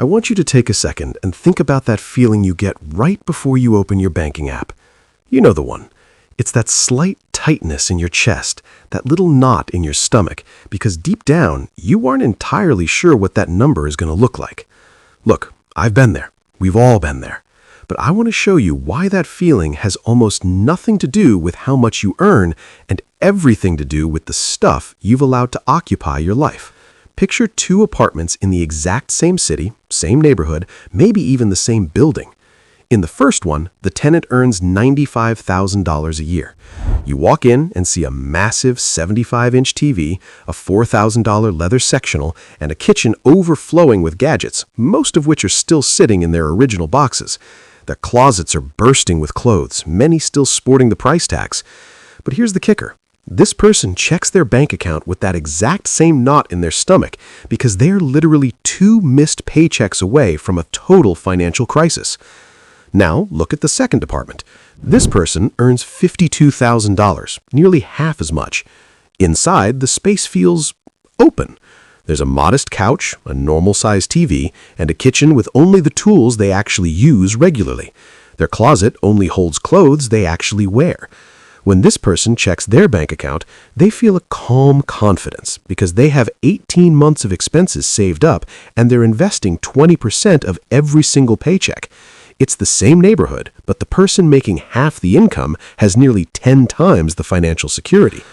I want you to take a second and think about that feeling you get right before you open your banking app. You know the one. It's that slight tightness in your chest, that little knot in your stomach, because deep down, you aren't entirely sure what that number is going to look like. Look, I've been there. We've all been there. But I want to show you why that feeling has almost nothing to do with how much you earn and everything to do with the stuff you've allowed to occupy your life. Picture two apartments in the exact same city, same neighborhood, maybe even the same building. In the first one, the tenant earns $95,000 a year. You walk in and see a massive 75-inch TV, a $4,000 leather sectional, and a kitchen overflowing with gadgets, most of which are still sitting in their original boxes. Their closets are bursting with clothes, many still sporting the price tags. But here's the kicker. This person checks their bank account with that exact same knot in their stomach because they're literally 2 missed paychecks away from a total financial crisis. Now, look at the second apartment. This person earns $52,000, nearly half as much. Inside, the space feels open. There's a modest couch, a normal-sized TV, and a kitchen with only the tools they actually use regularly. Their closet only holds clothes they actually wear. When this person checks their bank account, they feel a calm confidence because they have 18 months of expenses saved up and they're investing 20% of every single paycheck. It's the same neighborhood, but the person making half the income has nearly 10 times the financial security.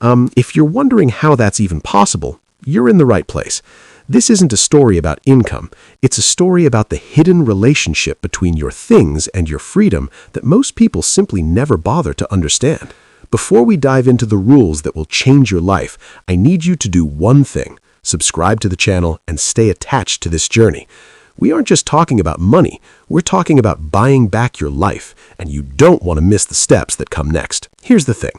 If you're wondering how that's even possible, you're in the right place. This isn't a story about income. It's a story about the hidden relationship between your things and your freedom that most people simply never bother to understand. Before we dive into the rules that will change your life, I need you to do one thing: subscribe to the channel and stay attached to this journey. We aren't just talking about money, we're talking about buying back your life, and you don't want to miss the steps that come next. Here's the thing.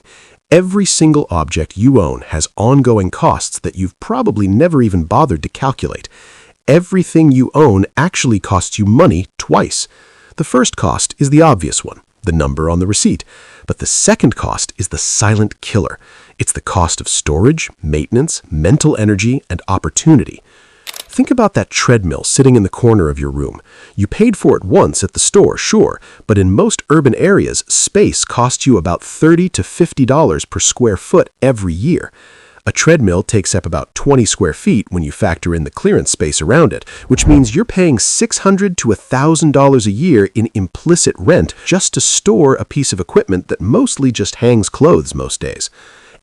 Every single object you own has ongoing costs that you've probably never even bothered to calculate. Everything you own actually costs you money twice. The first cost is the obvious one, the number on the receipt. But the second cost is the silent killer. It's the cost of storage, maintenance, mental energy, and opportunity. Think about that treadmill sitting in the corner of your room. You paid for it once at the store, sure, but in most urban areas, space costs you about $30 to $50 per square foot every year. A treadmill takes up about 20 square feet when you factor in the clearance space around it, which means you're paying $600 to $1,000 a year in implicit rent just to store a piece of equipment that mostly just hangs clothes most days.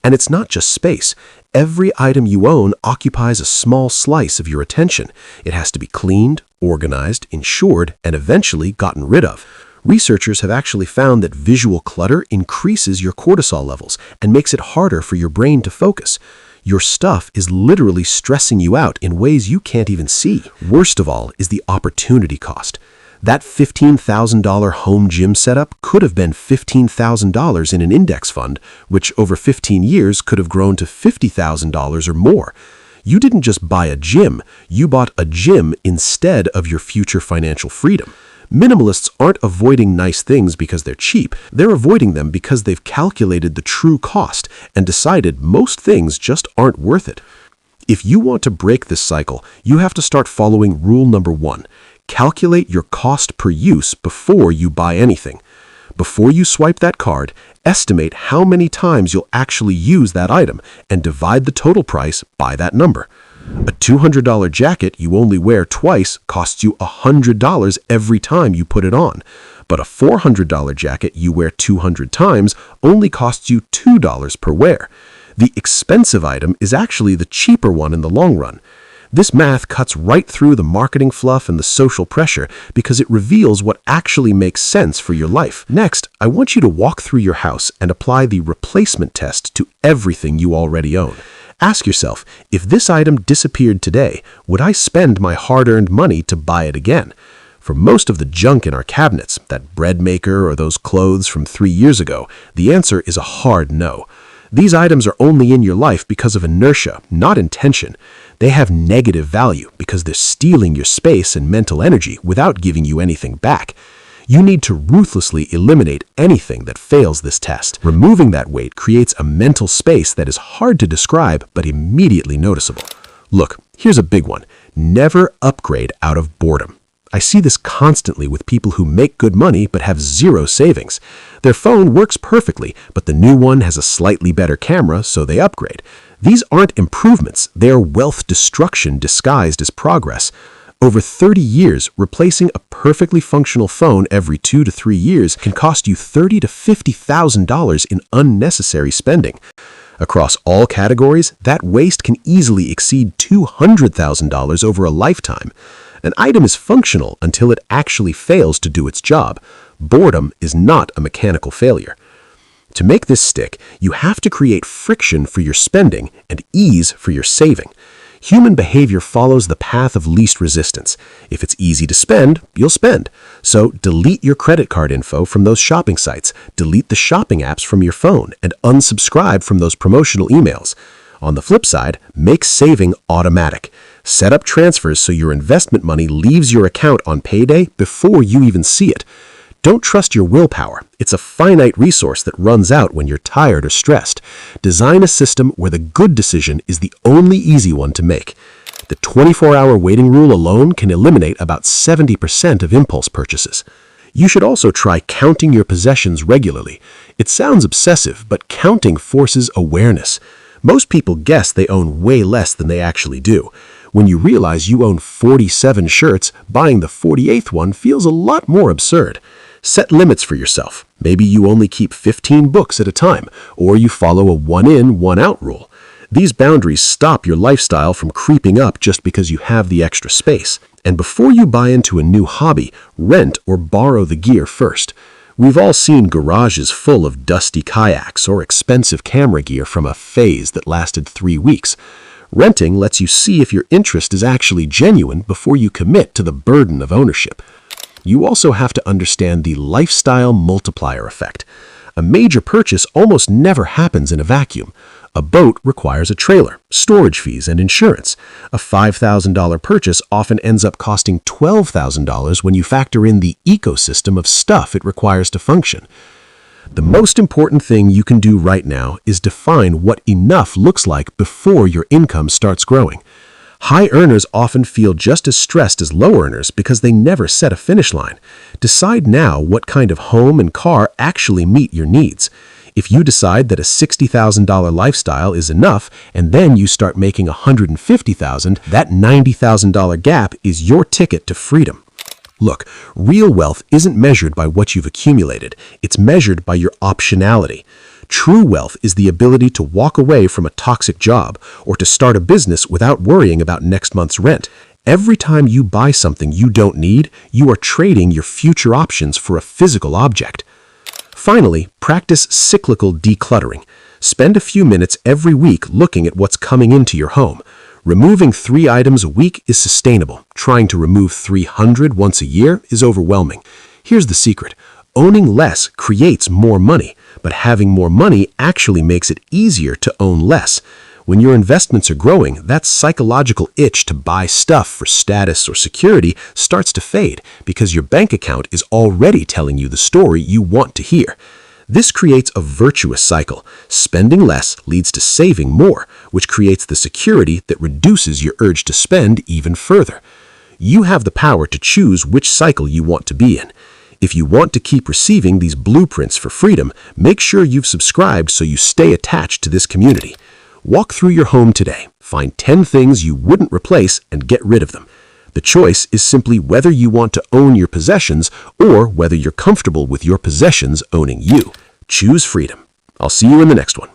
And it's not just space. Every item you own occupies a small slice of your attention. It has to be cleaned, organized, insured, and eventually gotten rid of. Researchers have actually found that visual clutter increases your cortisol levels and makes it harder for your brain to focus. Your stuff is literally stressing you out in ways you can't even see. Worst of all is the opportunity cost. That $15,000 home gym setup could have been $15,000 in an index fund, which over 15 years could have grown to $50,000 or more. You didn't just buy a gym, you bought a gym instead of your future financial freedom. Minimalists aren't avoiding nice things because they're cheap. They're avoiding them because they've calculated the true cost and decided most things just aren't worth it. If you want to break this cycle, you have to start following rule number 1. Calculate your cost per use before you buy anything. Before you swipe that card, estimate how many times you'll actually use that item and divide the total price by that number. A $200 jacket you only wear twice costs you $100 every time you put it on, but a $400 jacket you wear 200 times only costs you $2 per wear. The expensive item is actually the cheaper one in the long run. This math cuts right through the marketing fluff and the social pressure because it reveals what actually makes sense for your life. Next, I want you to walk through your house and apply the replacement test to everything you already own. Ask yourself, if this item disappeared today, would I spend my hard-earned money to buy it again? For most of the junk in our cabinets, that bread maker or those clothes from 3 years ago, the answer is a hard no. These items are only in your life because of inertia, not intention. They have negative value because they're stealing your space and mental energy without giving you anything back. You need to ruthlessly eliminate anything that fails this test. Removing that weight creates a mental space that is hard to describe but immediately noticeable. Look, here's a big one. Never upgrade out of boredom. I see this constantly with people who make good money but have zero savings. Their phone works perfectly, but the new one has a slightly better camera, so they upgrade. These aren't improvements, they are wealth destruction disguised as progress. Over 30 years, replacing a perfectly functional phone every 2 to 3 years can cost you $30,000 to $50,000 in unnecessary spending. Across all categories, that waste can easily exceed $200,000 over a lifetime. An item is functional until it actually fails to do its job. Boredom is not a mechanical failure. To make this stick, you have to create friction for your spending and ease for your saving. Human behavior follows the path of least resistance. If it's easy to spend, you'll spend. So delete your credit card info from those shopping sites, delete the shopping apps from your phone, and unsubscribe from those promotional emails. On the flip side, make saving automatic. Set up transfers so your investment money leaves your account on payday before you even see it. Don't trust your willpower. It's a finite resource that runs out when you're tired or stressed. Design a system where the good decision is the only easy one to make. The 24-hour waiting rule alone can eliminate about 70% of impulse purchases. You should also try counting your possessions regularly. It sounds obsessive, but counting forces awareness. Most people guess they own way less than they actually do. When you realize you own 47 shirts, buying the 48th one feels a lot more absurd. Set limits for yourself. Maybe you only keep 15 books at a time, or you follow a one-in, one-out rule. These boundaries stop your lifestyle from creeping up just because you have the extra space. And before you buy into a new hobby, rent or borrow the gear first. We've all seen garages full of dusty kayaks or expensive camera gear from a phase that lasted 3 weeks. Renting lets you see if your interest is actually genuine before you commit to the burden of ownership. You also have to understand the lifestyle multiplier effect. A major purchase almost never happens in a vacuum. A boat requires a trailer, storage fees, and insurance. A $5,000 purchase often ends up costing $12,000 when you factor in the ecosystem of stuff it requires to function. The most important thing you can do right now is define what enough looks like before your income starts growing. High earners often feel just as stressed as low earners because they never set a finish line. Decide now what kind of home and car actually meet your needs. If you decide that a $60,000 lifestyle is enough and then you start making $150,000, that $90,000 gap is your ticket to freedom. Look, real wealth isn't measured by what you've accumulated. It's measured by your optionality. True wealth is the ability to walk away from a toxic job or to start a business without worrying about next month's rent. Every time you buy something you don't need, you are trading your future options for a physical object. Finally, practice cyclical decluttering. Spend a few minutes every week looking at what's coming into your home. Removing 3 items a week is sustainable. Trying to remove 300 once a year is overwhelming. Here's the secret. Owning less creates more money, but having more money actually makes it easier to own less. When your investments are growing, that psychological itch to buy stuff for status or security starts to fade because your bank account is already telling you the story you want to hear. This creates a virtuous cycle. Spending less leads to saving more, which creates the security that reduces your urge to spend even further. You have the power to choose which cycle you want to be in. If you want to keep receiving these blueprints for freedom, make sure you've subscribed so you stay attached to this community. Walk through your home today, find 10 things you wouldn't replace, and get rid of them. The choice is simply whether you want to own your possessions or whether you're comfortable with your possessions owning you. Choose freedom. I'll see you in the next one.